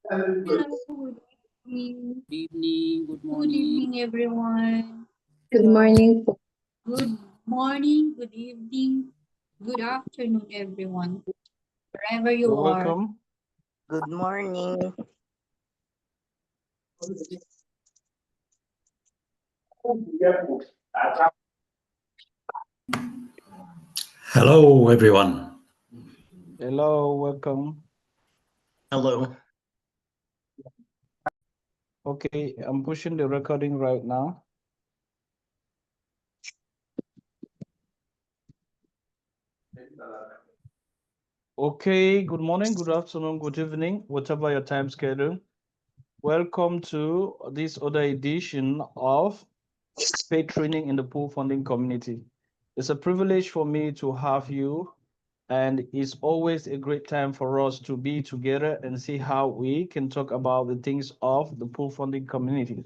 Hello, good evening. Good evening, good Good morning. evening, everyone. Good Hello. morning po. Good morning, good evening, good afternoon, everyone. Wherever you You're are. welcome. Good morning. Hello, everyone. Hello, welcome. Hello. Okay, I'm pushing the recording right now. Okay, good morning, good afternoon, good evening, whatever your time schedule. Welcome to this other edition of paid training in the pool funding community. It's a privilege for me to have you, and it's always a great time for us to be together and see how we can talk about the things of the pool funding community.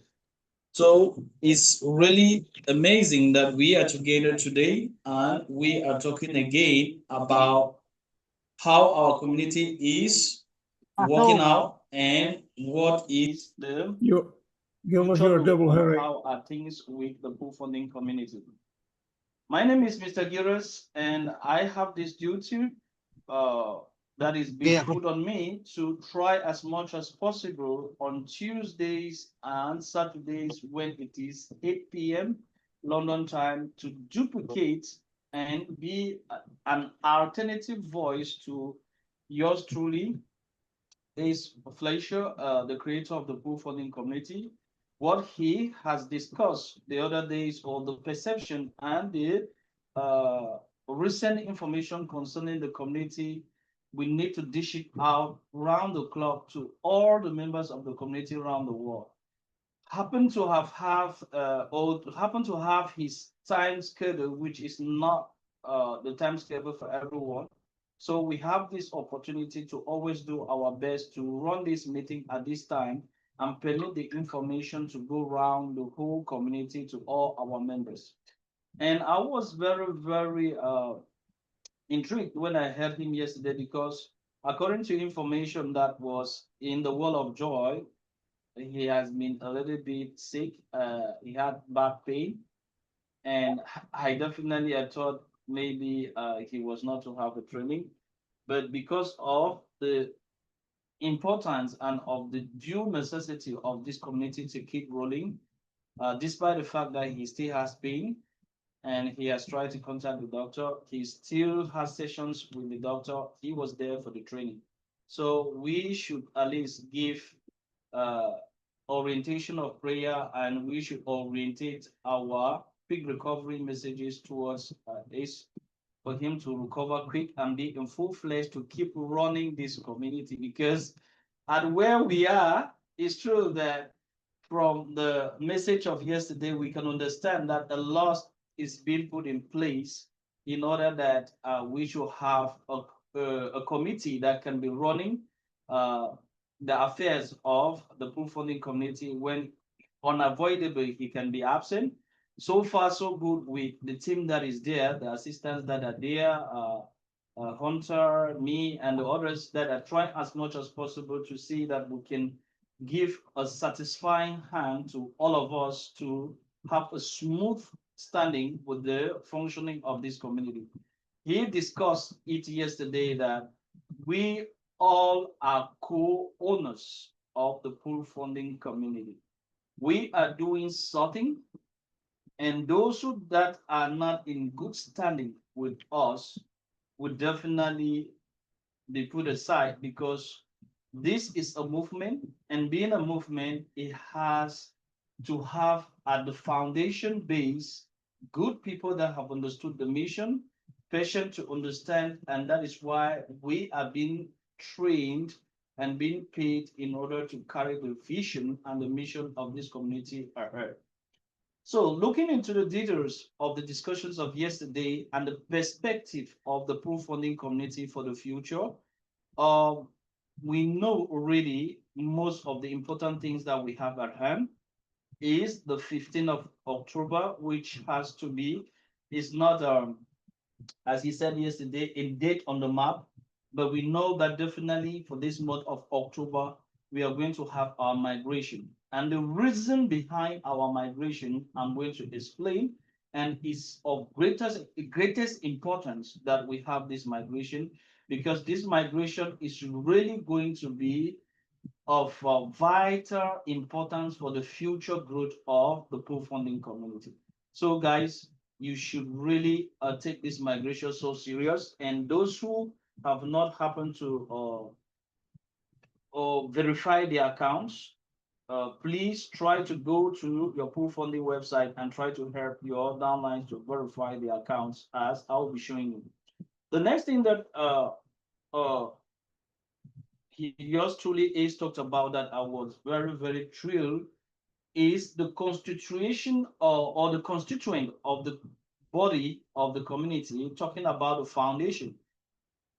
So it's really amazing that we are together today and we are talking again about how our community is working out and what is the Give us future your look double on hurry. how are things with the pool funding community. My name is Mr. Gires, and I have this duty uh, that is being put on me to try as much as possible on Tuesdays and Saturdays when it is 8 p.m. London time to duplicate and be an alternative voice to yours truly, Ace Fleischer, the creator of the pool funding community. What he has discussed the other days, or the perception and the uh, recent information concerning the community, we need to dish it out round the clock to all the members of the community around the world. Happen to have his time schedule, which is not the time schedule for everyone. So we have this opportunity to always do our best to run this meeting at this time and permit the information to go around the whole community to all our members. And I was very, very intrigued when I heard him yesterday because according to information that was in the Wall of Joy, he has been a little bit sick. He had back pain, and I thought maybe he was not to have a training, but because of the importance and of the due necessity of this community to keep rolling, despite the fact that he still has pain and he has tried to contact the doctor, he still has sessions with the doctor. He was there for the training. So we should at least give uh, orientation of prayer, and we should orientate our quick recovery messages towards this for him to recover quick and be in full fledged to keep running this community. Because at where we are, it's true that from the message of yesterday, we can understand that a lot is being put in place in order that we should have a committee that can be running uh, the affairs of the pool funding community when unavoidably he can be absent. So far, so good with the team that is there, the assistants that are there, Hunter, me, and the others that are trying as much as possible to see that we can give a satisfying hand to all of us to have a smooth standing with the functioning of this community. He discussed it yesterday that we all are co-owners of the pool funding community. We are doing something, and those that are not in good standing with us would definitely be put aside because this is a movement, and being a movement, it has to have at the foundation base good people that have understood the mission, patient to understand, and that is why we are being trained and being paid in order to carry the vision and the mission of this community ahead. So looking into the details of the discussions of yesterday and the perspective of the pool funding community for the future, um, we know already most of the important things that we have at hand is the 15th of October, which has to be, is not, as he said yesterday, a date on the map, but we know that definitely for this month of October, we are going to have our migration. And the reason behind our migration, I'm going to explain, and is of greatest importance that we have this migration, because this migration is really going to be of vital importance for the future growth of the pool funding community. So guys, you should really take this migration so serious, and those who have not happened to verify their accounts, please try to go to your pool funding website and try to help your downlines to verify their accounts, as I'll be showing you. The next thing that yours truly is talked about that I was very thrilled is the constitution or the constituent of the body of the community, talking about the foundation.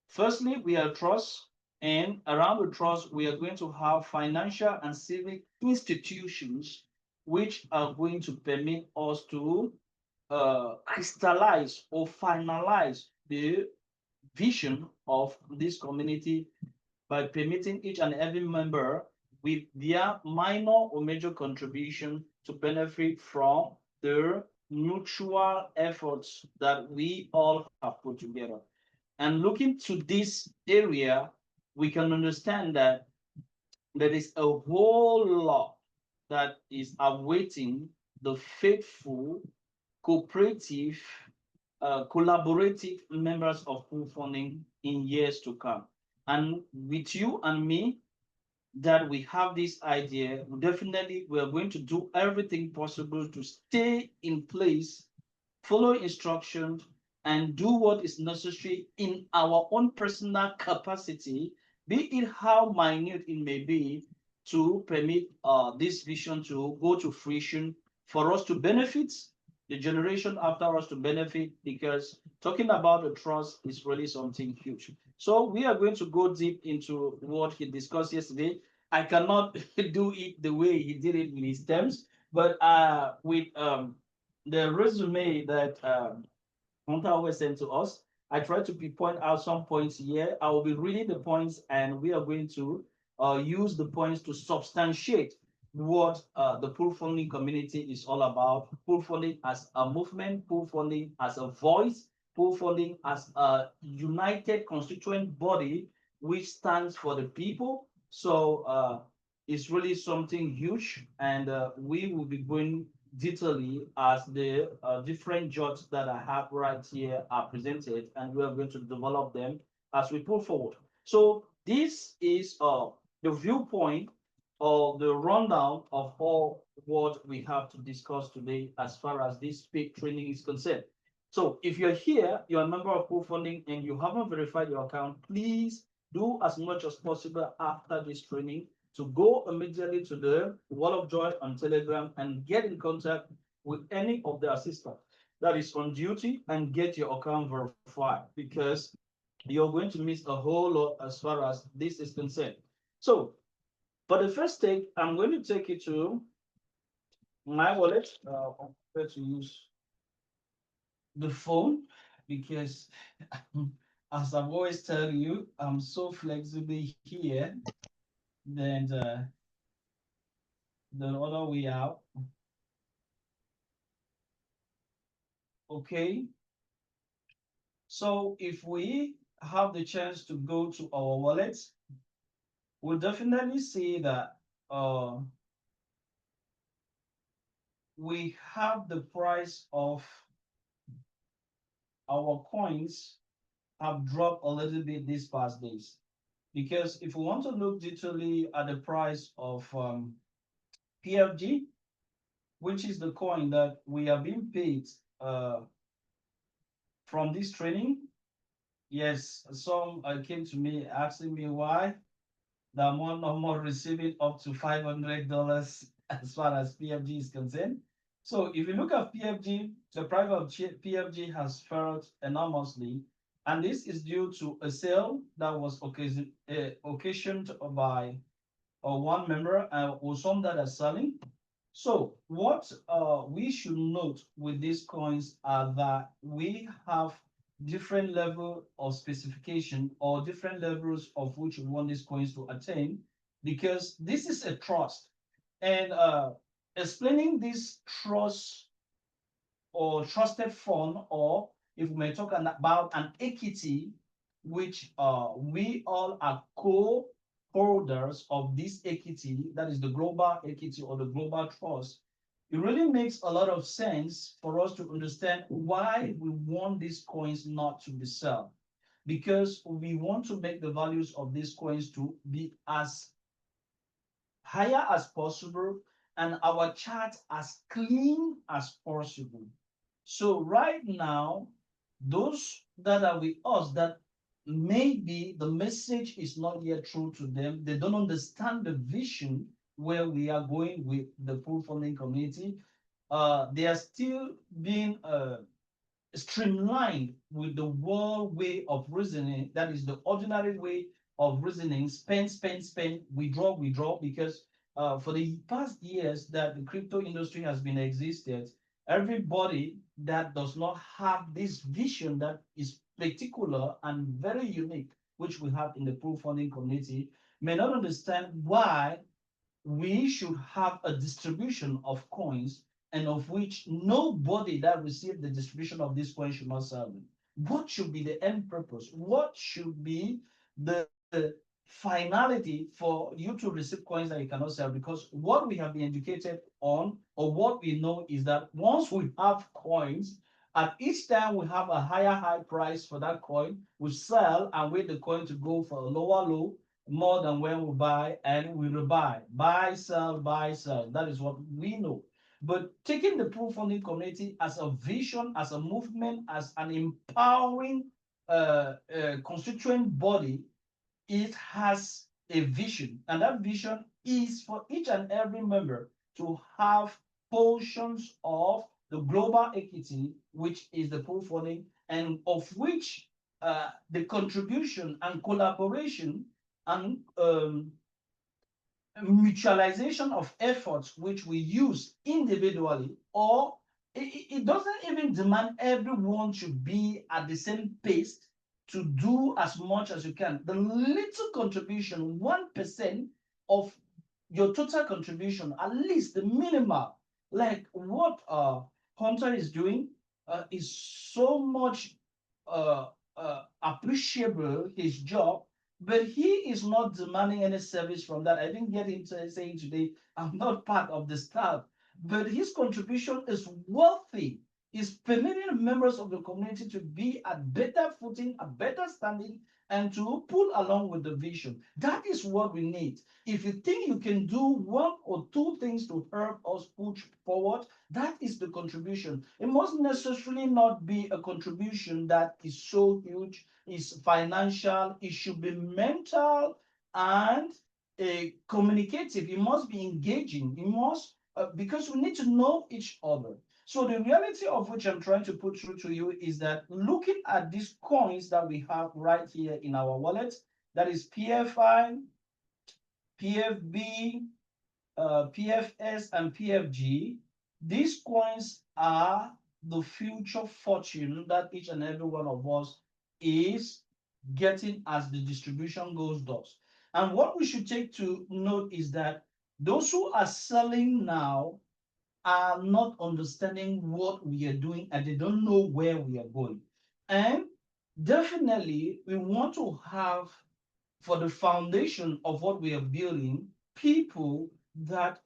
Firstly, we are trust, and around the trust, we are going to have financial and civic institutions which are going to permit us to crystallize or finalize the vision of this community by permitting each and every member with their minor or major contribution to benefit from the mutual efforts that we all have put together. And looking to this area, we can understand that there is a whole lot that is awaiting the faithful, cooperative, collaborative members of pool funding in years to come. And with you and me, that we have this idea, definitely we're going to do everything possible to stay in place, follow instructions, and do what is necessary in our own personal capacity, be it how minute it may be, to permit this vision to go to fruition, for us to benefit, the generation after us to benefit, because talking about the trust is really something huge. So we are going to go deep into what he discussed yesterday. I cannot do it the way he did it in his terms, but with the resume that Hunter always sent to us, I try to point out some points here. I will be reading the points, and we are going to use the points to substantiate what the pool funding community is all about. Pool funding as a movement, pool funding as a voice, pool funding as a united constituent body which stands for the people. So it's really something huge, and we will be going detailedly as the different jobs that I have right here are presented, and we are going to develop them as we pull forward. So this is the viewpoint or the rundown of all what we have to discuss today as far as this PAID training is concerned. So if you're here, you're a member of pool funding and you haven't verified your account, please do as much as possible after this training to go immediately to the Wall of Joy on Telegram and get in contact with any of the assistants that is on duty and get your account verified, because you're going to miss a whole lot as far as this is concerned. So for the first take, I'm going to take you to my wallet. I'm prepared to use the phone because as I've always tell you, I'm so flexible here than the other way out. Okay. So if we have the chance to go to our wallets, we'll definitely see that we have the price of our coins have dropped a little bit these past days. Because if we want to look detailedly at the price of PFG, which is the coin that we are being paid from this training, yes, some came to me asking me why I'm no more receiving up to $500 as far as PFG is concerned. So if you look at PFG, the price of PFG has failed enormously, and this is due to a sale that was occasioned by one member or some that are selling. So what we should note with these coins are that we have different level of specification or different levels of which we want these coins to attain, because this is a trust. And explaining this trust or trusted fund, or if we may talk about an equity, which we all are co-holders of this equity, that is the global equity or the global trust, it really makes a lot of sense for us to understand why we want these coins not to be sold. Because we want to make the values of these coins to be as higher as possible and our chart as clean as possible. So right now, those that are with us that maybe the message is not yet true to them, they don't understand the vision where we are going with the proof funding community. They are still being streamlined with the world way of reasoning, that is the ordinary way of reasoning, spend, spend, spend, withdraw, withdraw, because for the past years that the crypto industry has been existed, everybody that does not have this vision that is particular and very unique, which we have in the proof funding community, may not understand why we should have a distribution of coins, and of which nobody that received the distribution of this coin should not sell them. What should be the end purpose? What should be the finality for you to receive coins that you cannot sell? Because what we have been educated on, or what we know, is that once we have coins, at each time we have a high price for that coin, we sell and wait the coin to go for a lower low, more than when we buy, and we rebuy. Buy, sell, buy, sell. That is what we know. But taking the proof funding community as a vision, as a movement, as an empowering constituent body, it has a vision. And that vision is for each and every member to have portions of the global equity, which is the proof funding, and of which the contribution and collaboration and mutualization of efforts, which we use individually, or it doesn't even demand everyone should be at the same pace to do as much as you can. The little contribution, 1% of your total contribution, at least the minimal, like what Hunter is doing, is so much appreciable, his job, but he is not demanding any service from that. I didn't get into saying today, I'm not part of the staff, but his contribution is worthy. Is permitting members of the community to be at better footing, a better standing, and to pull along with the vision. That is what we need. If you think you can do one or two things to help us push forward, that is the contribution. It must necessarily not be a contribution that is so huge, is financial. It should be mental and communicative. It must be engaging. It must, because we need to know each other. So the reality of which I'm trying to put through to you is that looking at these coins that we have right here in our wallet, that is PFI, PFB, PFS, and PFG, these coins are the future fortune that each and every one of us is getting as the distribution goes does. And what we should take to note is that those who are selling now are not understanding what we are doing, and they don't know where we are going. And definitely, we want to have, for the foundation of what we are building, people that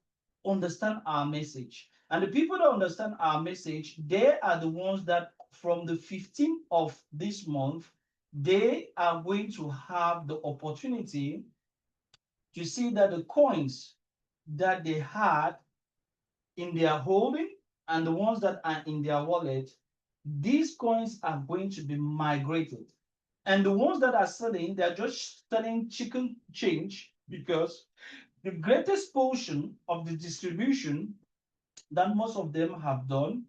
understand our message. And the people that understand our message, they are the ones that from the 15th of this month, they are going to have the opportunity to see that the coins that they had in their holding and the ones that are in their wallet, these coins are going to be migrated. And the ones that are selling, they're just selling chicken change, because the greatest portion of the distribution that most of them have done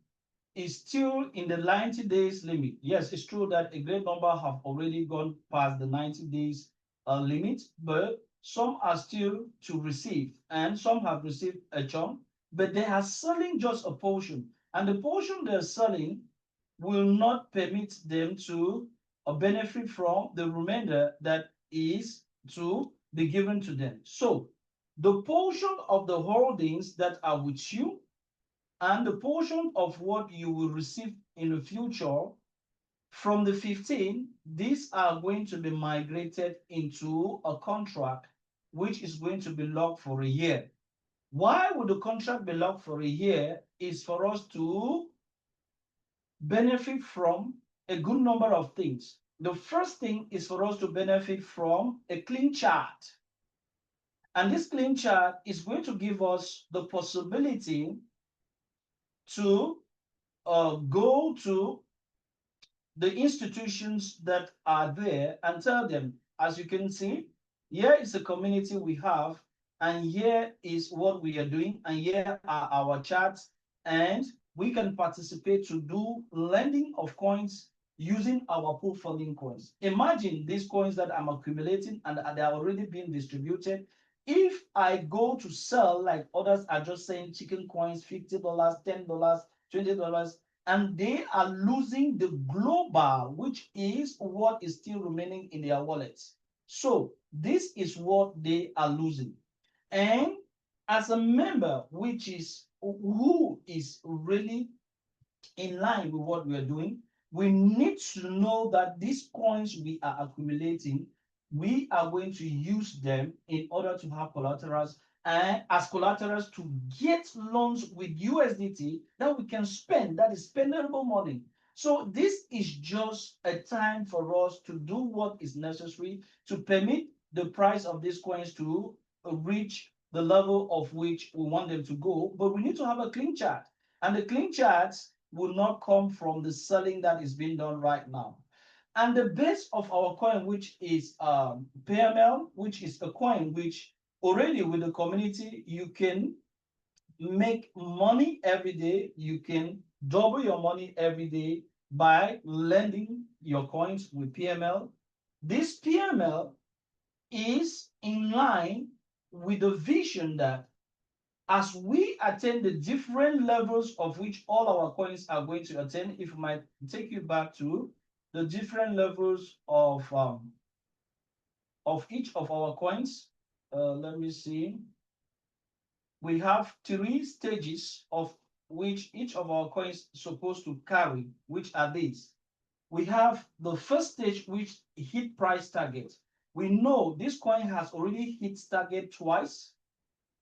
is still in the 90 days limit. Yes, it's true that a great number have already gone past the 90 days limit, but some are still to receive, and some have received a chunk, but they are selling just a portion. And the portion they're selling will not permit them to benefit from the remainder that is to be given to them. So the portion of the holdings that are with you and the portion of what you will receive in the future from the 15, these are going to be migrated into a contract which is going to be locked for a year. Why would the contract be locked for a year? Is for us to benefit from a good number of things. The first thing is for us to benefit from a clean chart. And this clean chart is going to give us the possibility to go to the institutions that are there and tell them, as you can see, here is a community we have, and here is what we are doing, and here are our charts, and we can participate to do lending of coins using our pool funding coins. Imagine these coins that I'm accumulating and they are already being distributed. If I go to sell, like others are just saying chicken coins, $50, $10, $20, and they are losing the global, which is what is still remaining in their wallets. So this is what they are losing. And as a member, which is who is really in line with what we are doing, we need to know that these coins we are accumulating, we are going to use them in order to have collaterals and as collaterals to get loans with USDT that we can spend, that is spendable money. So this is just a time for us to do what is necessary to permit the price of these coins to reach the level of which we want them to go, but we need to have a clean chart. And the clean charts will not come from the selling that is being done right now. And the base of our coin, which is PML, which is a coin which already with the community, you can make money every day. You can double your money every day by lending your coins with PML. This PML is in line with the vision that as we attain the different levels of which all our coins are going to attain, if I might take you back to the different levels of each of our coins. Let me see. We have 3 stages of which each of our coins is supposed to carry, which are these. We have the first stage, which hit price target. We know this coin has already hit target twice.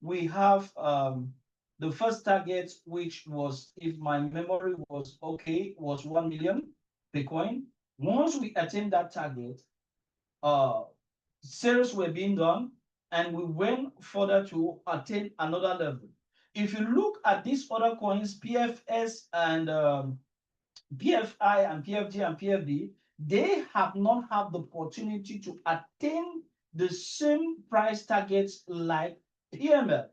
We have the first target, which was, if my memory was okay, was 1 million per coin. Once we attain that target, sales were being done, and we went further to attain another level. If you look at these other coins, PFS and PFI and PFG and PFD, they have not had the opportunity to attain the same price targets like PML.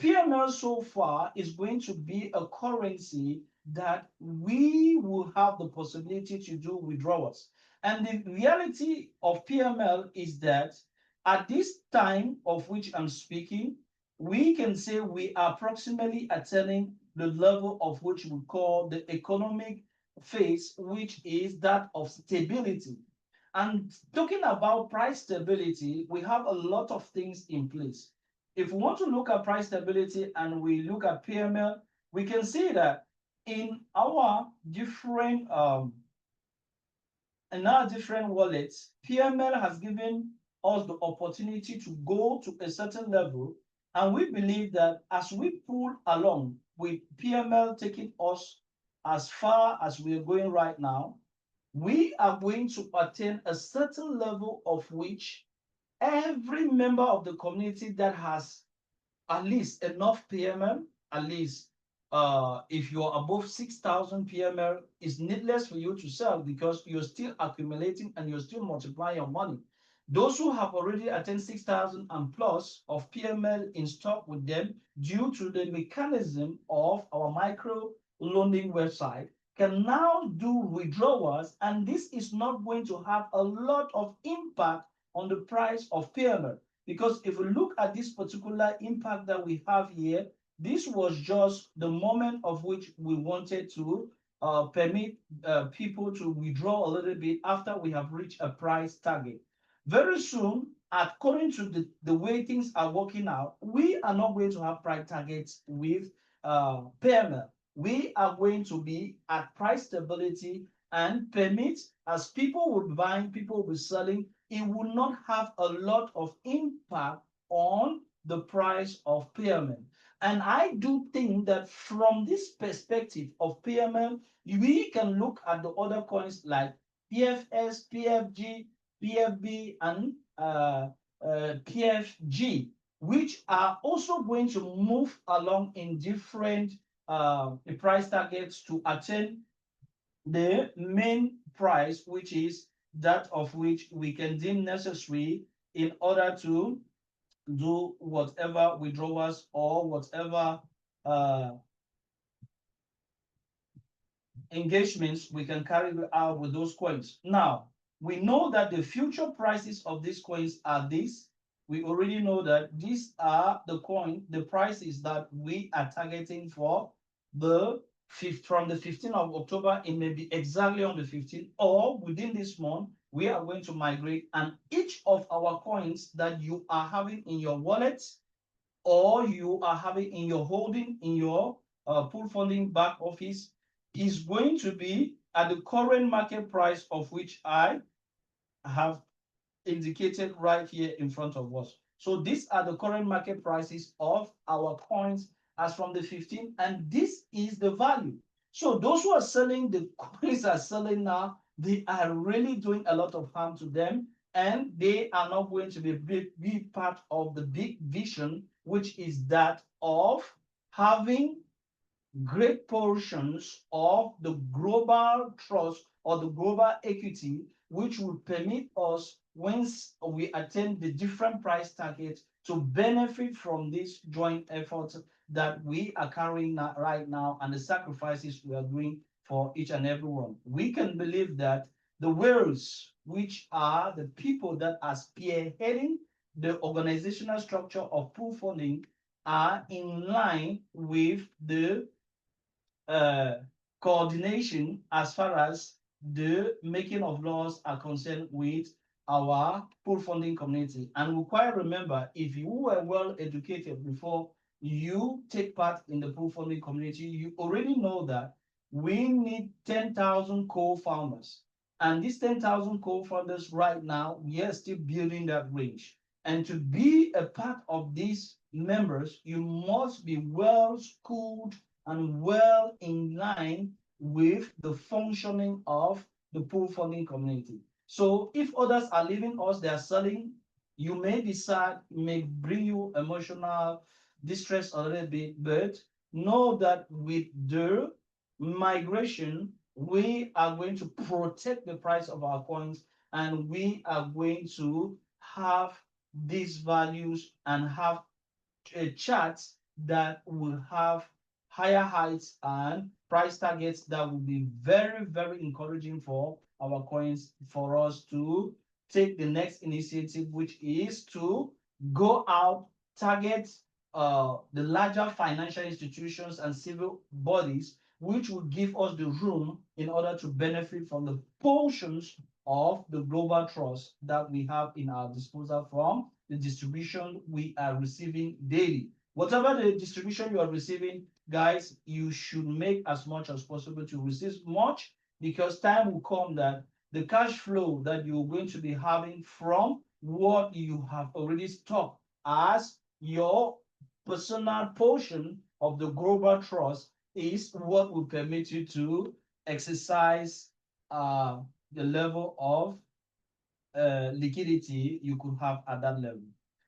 PML so far is going to be a currency that we will have the possibility to do withdrawals. And the reality of PML is that at this time of which I'm speaking, we can say we are approximately attaining the level of which we call the economic phase, which is that of stability. And talking about price stability, we have a lot of things in place. If we want to look at price stability and we look at PML, we can see that in our different wallets, PML has given us the opportunity to go to a certain level, and we believe that as we pull along with PML taking us as far as we are going right now, we are going to attain a certain level of which every member of the community that has at least enough PML, at least if you're above 6,000 PML, it's needless for you to sell because you're still accumulating and you're still multiplying your money. Those who have already attained 6,000 and plus of PML in stock with them due to the mechanism of our micro loaning website can now do withdrawals, and this is not going to have a lot of impact on the price of PML. Because if we look at this particular impact that we have here, this was just the moment of which we wanted to permit people to withdraw a little bit after we have reached a price target. Very soon, according to the way things are working out, we are not going to have price targets with PML. We are going to be at price stability and permit, as people will be buying, people will be selling, it will not have a lot of impact on the price of PML. And I do think that from this perspective of PML, we can look at the other coins like PFS, PFG, PFB, and PFG, which are also going to move along in different price targets to attain the main price, which is that of which we can deem necessary in order to do whatever withdrawals or whatever engagements we can carry out with those coins. Now, we know that the future prices of these coins are this. We already know that these are the prices that we are targeting for from the 15th of October. It may be exactly on the 15th or within this month. We are going to migrate, and each of our coins that you are having in your wallet or you are having in your holding in your pool funding back office is going to be at the current market price of which I have indicated right here in front of us. So these are the current market prices of our coins as from the 15th, and this is the value. So those who are selling the coins are selling now, they are really doing a lot of harm to them, and they are not going to be part of the big vision, which is that of having great portions of the global trust or the global equity, which will permit us, once we attain the different price targets, to benefit from this joint effort that we are carrying right now and the sacrifices we are doing for each and every one. We can believe that the whales, which are the people that are spearheading the organizational structure of pool funding, are in line with the coordination as far as the making of laws are concerned with our pool funding community. And we quite remember, if you were well educated before you take part in the pool funding community, you already know that we need 10,000 co-founders. And these 10,000 co-founders right now, we are still building that range. And to be a part of these members, you must be well schooled and well in line with the functioning of the pool funding community. So if others are leaving us, they are selling, you may be sad, it may bring you emotional distress a little bit, but know that with the migration, we are going to protect the price of our coins, and we are going to have these values and have charts that will have higher heights and price targets that will be very, very encouraging for our coins, for us to take the next initiative, which is to go out, target the larger financial institutions and civil bodies, which will give us the room in order to benefit from the portions of the global trust that we have in our disposal from the distribution we are receiving daily. Whatever the distribution you are receiving, guys, you should make as much as possible to receive much, because time will come that the cash flow that you're going to be having from what you have already stocked as your personal portion of the global trust is what will permit you to exercise the level of liquidity you could have at that level.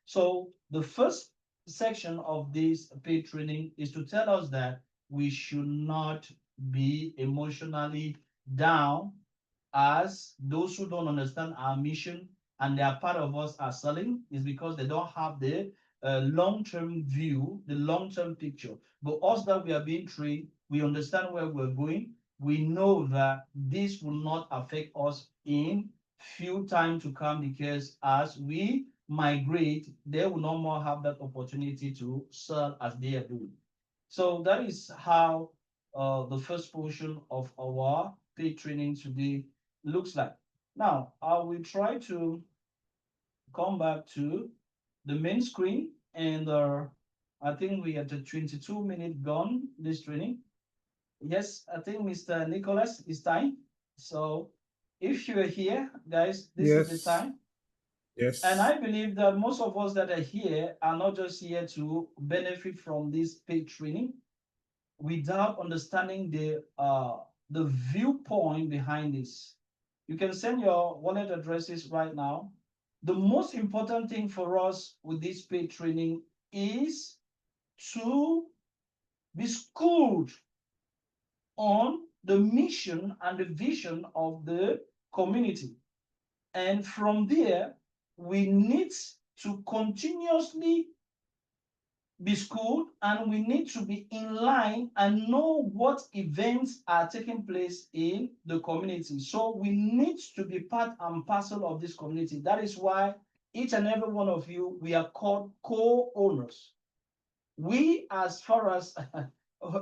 So the first section of this paid training is to tell us that we should not be emotionally down, as those who don't understand our mission and they are part of us are selling is because they don't have the long-term view, the long-term picture. But us that we are being trained, we understand where we're going. We know that this will not affect us in few time to come, because as we migrate, they will no more have that opportunity to sell as they are doing. So that is how the first portion of our paid training today looks like. Now, I will try to come back to the main screen, and I think we are at the 22-minute gone this training. Yes, I think Mr. Nicholas is time. So if you are here, guys, this is the Yes. time. Yes. And I believe that most of us that are here are not just here to benefit from this paid training without understanding the viewpoint behind this. You can send your wallet addresses right now. The most important thing for us with this paid training is to be schooled on the mission and the vision of the community. And from there, we need to continuously be schooled, and we need to be in line and know what events are taking place in the community. So we need to be part and parcel of this community. That is why each and every one of you, we are called co-owners. We, as far as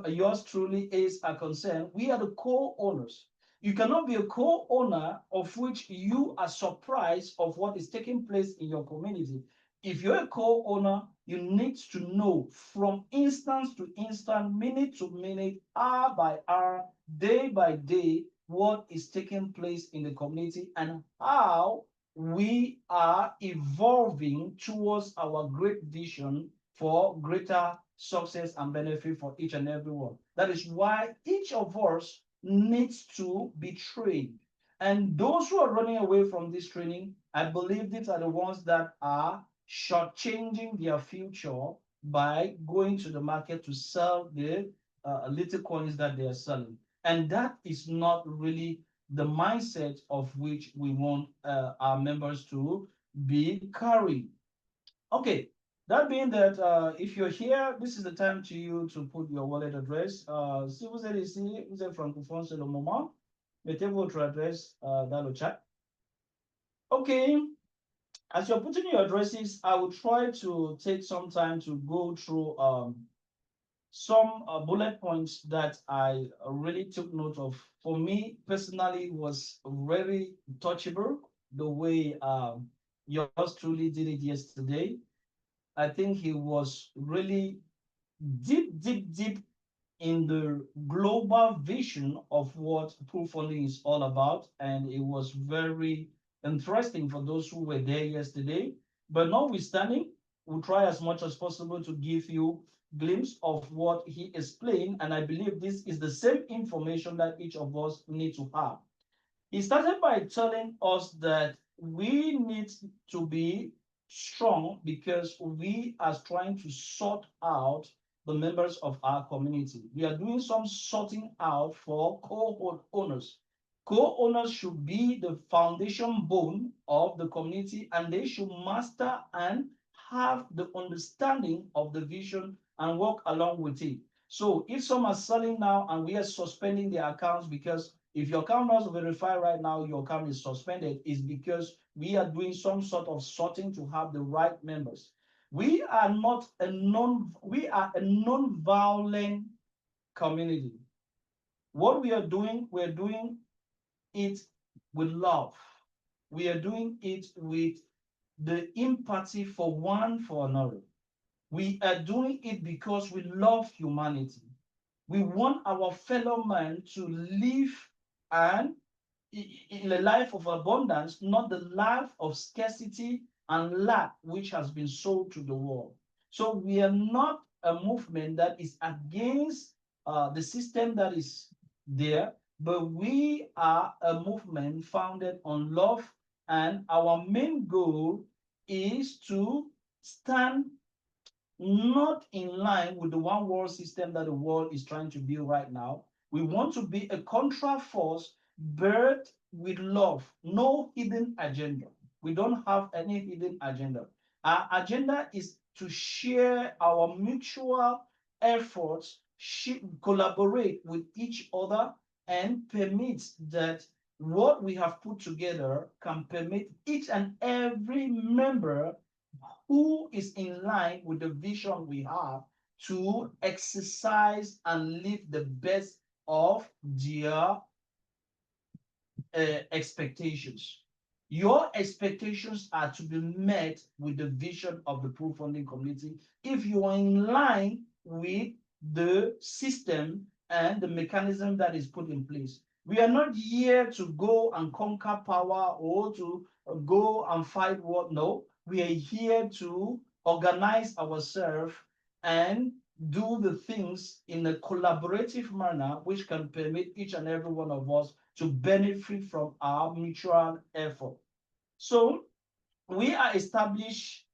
yours truly are concerned, we are the co-owners. You cannot be a co-owner of which you are surprised of what is taking place in your community. If you're a co-owner, you need to know from instance to instance, minute to minute, hour by hour, day by day, what is taking place in the community and how we are evolving towards our great vision for greater success and benefit for each and every one. That is why each of us needs to be trained. And those who are running away from this training, I believe these are the ones that are shortchanging their future by going to the market to sell the little coins that they are selling. And that is not really the mindset of which we want our members to be carrying. Okay, that being that, if you're here, this is the time to you to put your wallet address. Si vous êtes ici, vous êtes francophone, c'est le moment. Mettez votre adresse dans le chat. Okay, as you're putting your addresses, I will try to take some time to go through some bullet points that I really took note of. For me personally, it was very touchable the way yours truly did it yesterday. I think he was really deep in the global vision of what pool funding is all about. And it was very interesting for those who were there yesterday. But notwithstanding, we'll try as much as possible to give you a glimpse of what he explained. And I believe this is the same information that each of us need to have. He started by telling us that we need to be strong because we are trying to sort out the members of our community. We are doing some sorting out for co-owners. Co-owners should be the foundation bone of the community, and they should master and have the understanding of the vision and work along with it. So if some are selling now and we are suspending their accounts because if your account not verified right now, your account is suspended, is because we are doing some sort of sorting to have the right members. We are a non-violent community. What we are doing, we're doing it with love. We are doing it with the empathy for one for another. We are doing it because we love humanity. We want our fellow man to live and in a life of abundance, not the life of scarcity and lack which has been sold to the world. So we are not a movement that is against the system that is there, but we are a movement founded on love, and our main goal is to stand not in line with the one world system that the world is trying to build right now. We want to be a contra force, birthed with love, no hidden agenda. We don't have any hidden agenda. Our agenda is to share our mutual efforts, collaborate with each other, and permit that what we have put together can permit each and every member who is in line with the vision we have to exercise and live the best of their expectations. your expectations are to be met with the vision of the pool funding community if you are in line with the system and the mechanism that is put in place. We are not here to go and conquer power or to go and fight war. No, we are here to organize ourselves and do the things in a collaborative manner which can permit each and every one of us to benefit from our mutual effort. So we are established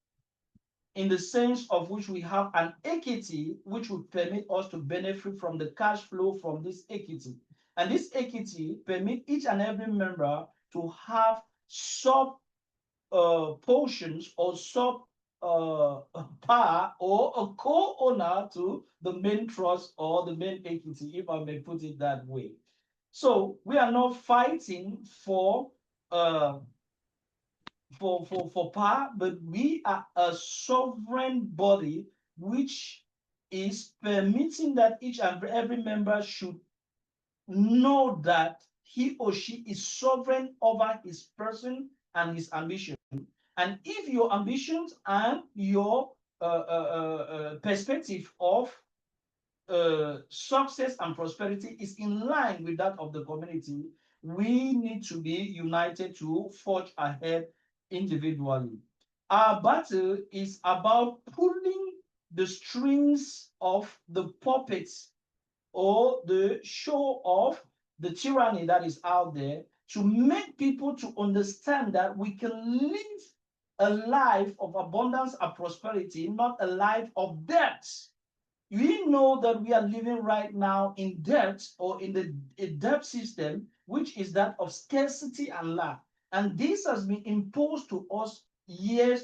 in the sense of which we have an equity which will permit us to benefit from the cash flow from this equity. And this equity permit each and every member to have sub portions or sub power or a co-owner to the main trust or the main equity, if I may put it that way. So we are not fighting for power, but we are a sovereign body which is permitting that each and every member should know that he or she is sovereign over his person and his ambition. And if your ambitions and your perspective of success and prosperity is in line with that of the community, we need to be united to forge ahead individually. Our battle is about pulling the strings of the puppets or the show of the tyranny that is out there to make people to understand that we can live a life of abundance and prosperity, not a life of debt. We know that we are living right now in debt or in the debt system, which is that of scarcity and lack. And this has been imposed to us year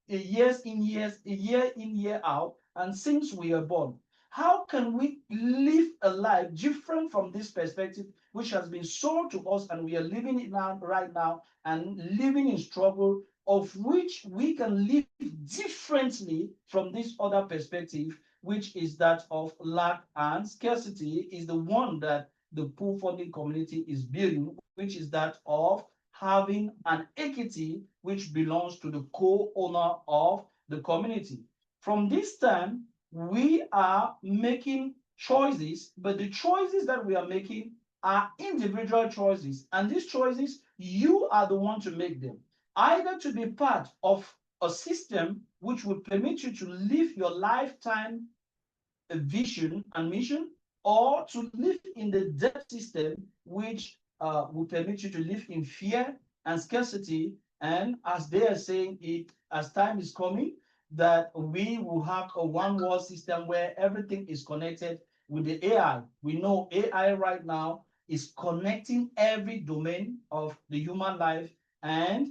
in, year out, and since we are born. How can we live a life different from this perspective, which has been sold to us and we are living it now, right now, and living in struggle, of which we can live differently from this other perspective, which is that of lack and scarcity, is the one that the pool funding community is building, which is that of having an equity which belongs to the co-owner of the community. From this time, we are making choices, but the choices that we are making are individual choices. And these choices, you are the one to make them. Either to be part of a system which will permit you to live your lifetime vision and mission, or to live in the debt system which will permit you to live in fear and scarcity. And as they are saying it, as time is coming, that we will have a one world system where everything is connected with the AI. We know AI right now is connecting every domain of the human life, and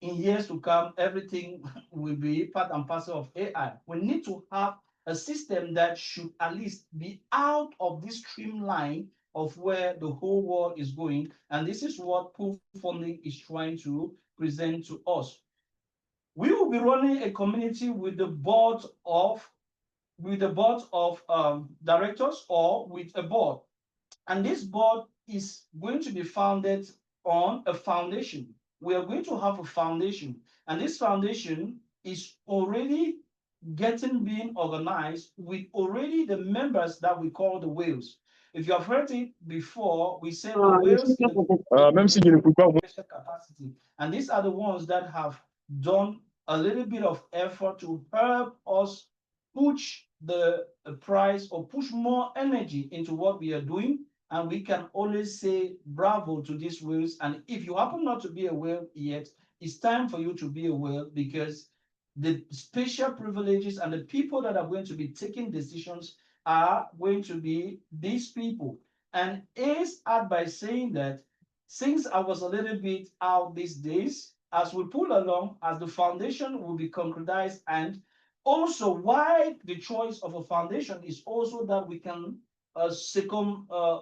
in years to come, everything will be part and parcel of AI. We need to have a system that should at least be out of this streamline of where the whole world is going. And this is what pool funding is trying to present to us. We will be running a community with the board of directors or with a board. And this board is going to be founded on a foundation. We are going to have a foundation, and this foundation is already being organized with already the members that we call the whales. If you have heard it before, we say the whales special capacity, and these are the ones that have done a little bit of effort to help us push the price or push more energy into what we are doing. And we can always say bravo to these whales. And if you happen not to be a whale yet, it's time for you to be a whale, because the special privileges and the people that are going to be taking decisions are going to be these people. And Ace add by saying that since I was a little bit out these days, as we pull along, as the foundation will be concretized, and also why the choice of a foundation is also that we can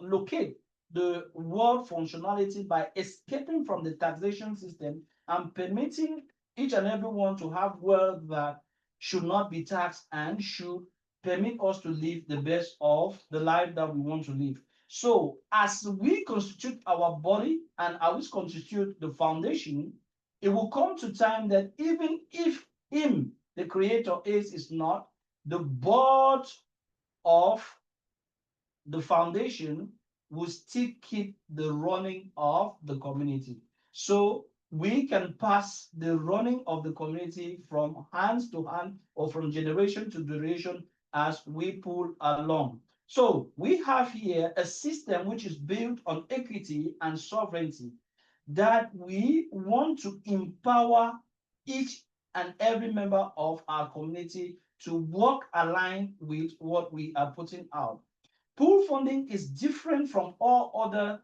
locate the world functionality by escaping from the taxation system and permitting each and every one to have wealth that should not be taxed and should permit us to live the best of the life that we want to live. So as we constitute our body and as we constitute the foundation, it will come to time that even if him, the creator, is not, the board of the foundation will still keep the running of the community. So we can pass the running of the community from hands to hand or from generation to generation as we pull along. So we have here a system which is built on equity and sovereignty, that we want to empower each and every member of our community to work aligned with what we are putting out. Pool funding is different from all other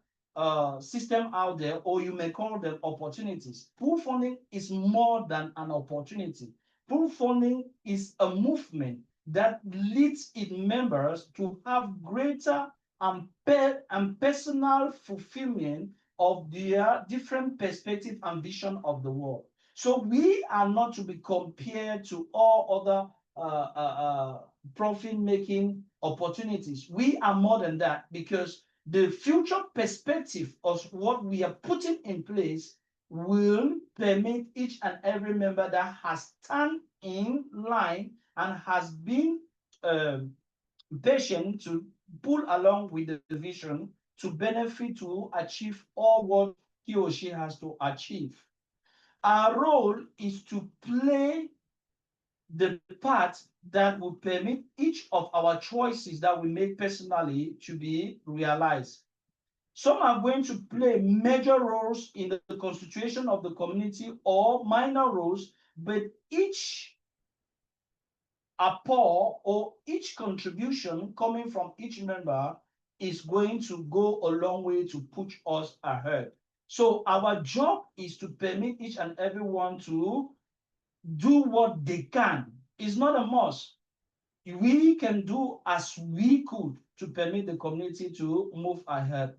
system out there, or you may call them opportunities. Pool funding is more than an opportunity. Pool funding is a movement that leads its members to have greater and personal fulfillment of their different perspective and vision of the world. So we are not to be compared to all other profit-making opportunities. We are more than that, because the future perspective of what we are putting in place will permit each and every member that has stand in line and has been patient to pull along with the vision to benefit, to achieve all what he or she has to achieve. Our role is to play the part that will permit each of our choices that we make personally to be realized. Some are going to play major roles in the constitution of the community, or minor roles, but each apport or each contribution coming from each member is going to go a long way to push us ahead. So our job is to permit each and everyone to do what they can. It's not a must. We can do as we could to permit the community to move ahead.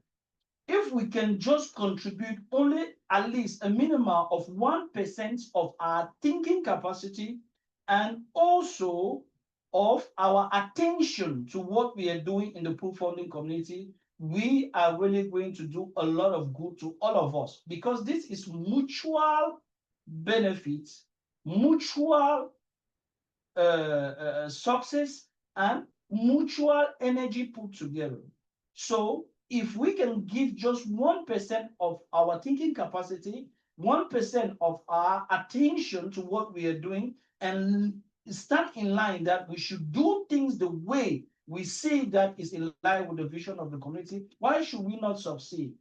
If we can just contribute only at least a minimum of 1% of our thinking capacity, and also of our attention to what we are doing in the pool funding community, we are really going to do a lot of good to all of us, because this is mutual benefits, mutual success, and mutual energy put together. So if we can give just 1% of our thinking capacity, 1% of our attention to what we are doing, and stand in line that we should do things the way we see that is in line with the vision of the community, why should we not succeed?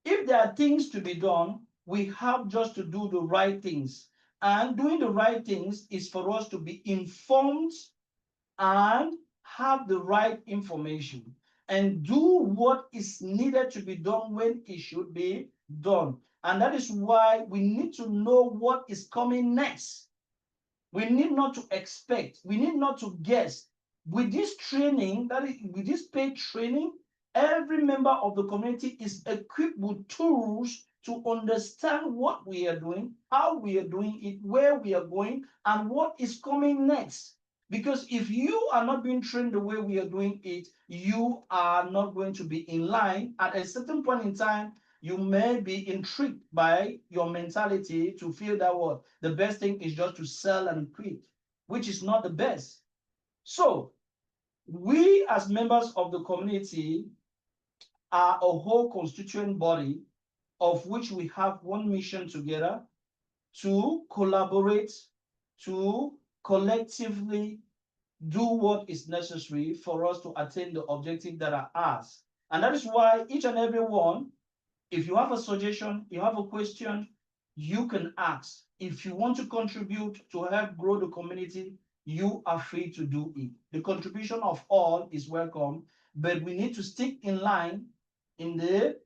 If there are things to be done, we have just to do the right things. And doing the right things is for us to be informed and have the right information, and do what is needed to be done when it should be done. And that is why we need to know what is coming next. We need not to expect, we need not to guess. With this training, that is, with this paid training, every member of the community is equipped with tools to understand what we are doing, how we are doing it, where we are going, and what is coming next. Because if you are not being trained the way we are doing it, you are not going to be in line. At a certain point in time, you may be intrigued by your mentality to feel that what the best thing is just to sell and quit, which is not the best. So we as members of the community are a whole constituent body, of which we have one mission together: to collaborate, to collectively do what is necessary for us to attain the objective that are ours. And that is why each and every one, if you have a suggestion, you have a question, you can ask. If you want to contribute to help grow the community, you are free to do it. The contribution of all is welcome, but we need to stick in line in the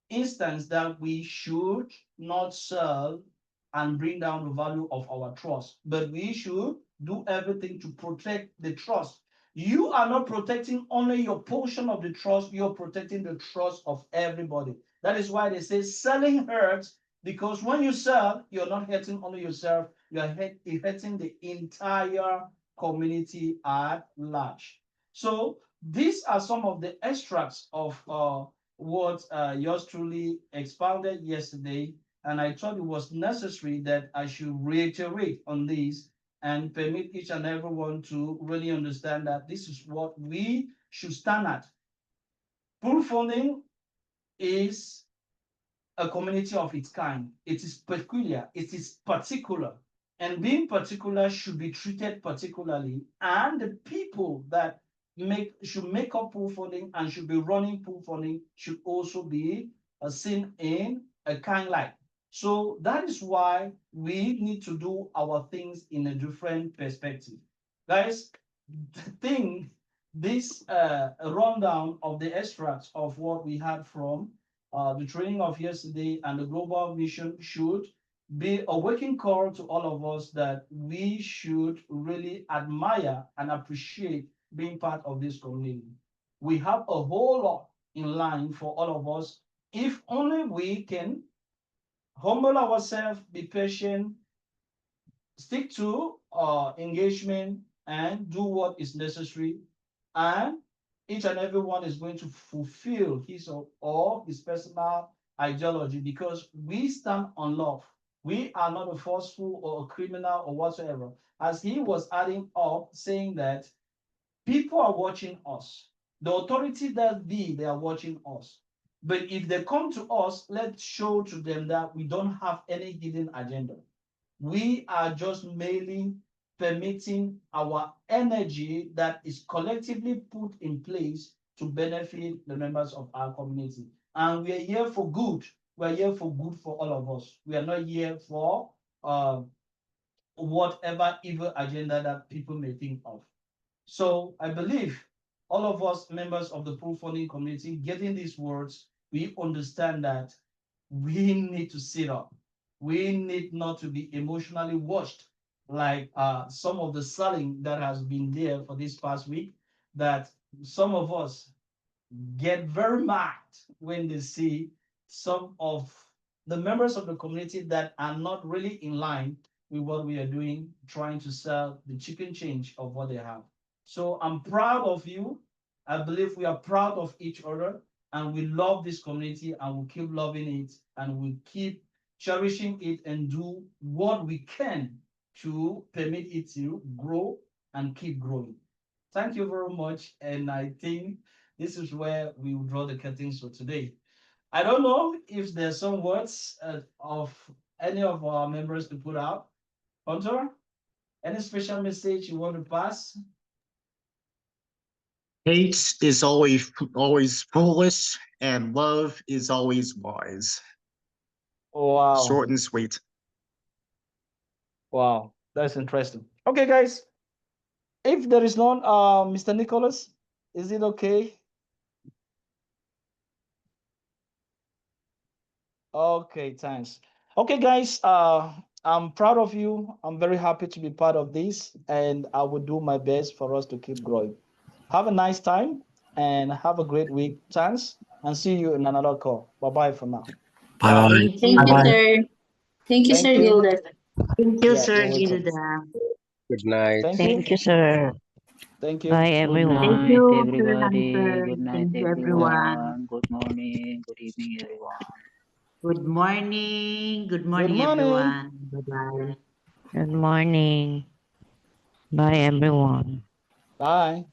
instance that we should not sell and bring down the value of our trust, but we should do everything to protect the trust. You are not protecting only your portion of the trust, you're protecting the trust of everybody. That is why they say selling hurts, because when you sell, you're not hurting only yourself, you're hurting the entire community at large. So these are some of the extracts of what yours truly expounded yesterday. and I thought it was necessary that I should reiterate on this and permit each and everyone to really understand that this is what we should stand at. Pool funding is a community of its kind. It is peculiar, it is particular, and being particular should be treated particularly, and the people that should make up pool funding and should be running pool funding should also be seen in a kind light. So that is why we need to do our things in a different perspective. Guys, this rundown of the extracts of what we had from the training of yesterday and the global mission should be a waking call to all of us that we should really admire and appreciate being part of this community. We have a whole lot in line for all of us if only we can humble ourselves, be patient, stick to engagement, and do what is necessary, and each and every one is going to fulfill his or his personal ideology, because we stand on love. We are not a forceful or a criminal or whatsoever. As he was adding up, saying that people are watching us. The authority that be, they are watching us. But if they come to us, let's show to them that we don't have any hidden agenda. We are just merely permitting our energy that is collectively put in place to benefit the members of our community. And we are here for good. We are here for good for all of us. We are not here for whatever evil agenda that people may think of. So I believe all of us members of the pool funding community getting these words, we understand that we need to sit up. We need not to be emotionally washed like some of the selling that has been there for this past week, that some of us get very mad when they see some of the members of the community that are not really in line with what we are doing, trying to sell the chicken change of what they have. So I'm proud of you. I believe we are proud of each other, and we love this community, and we'll keep loving it, and we'll keep cherishing it and do what we can to permit it to grow and keep growing. Thank you very much. And I think this is where we will draw the curtains for today. I don't know if there's some words of any of our members to put out. Hunter, any special message you want to pass? Hate is always foolish, and love is always wise. Wow. Short and sweet. Wow, that's interesting. Okay, guys. If there is none, Mr. Nicholas, is it okay? Okay, thanks. Okay, guys, I'm proud of you. I'm very happy to be part of this, and I will do my best for us to keep growing. Have a nice time and have a great week. Thanks, and see you in another call. Bye-bye for now. Bye bye. Thank you, Bye-bye. sir. Thank you, Thank Sir you. Gilda. Thank you, Yeah, Sir you're welcome. Gilda. Good night. Thank you. Thank you, sir. Thank you. Bye Thank everyone. you, Sir Everybody. Hunter. Good night Thank you, everyone. everyone. Good morning. Good evening everyone. Good morning. Good Good morning, morning. everyone. Bye-bye. Good morning. Bye everyone. Bye.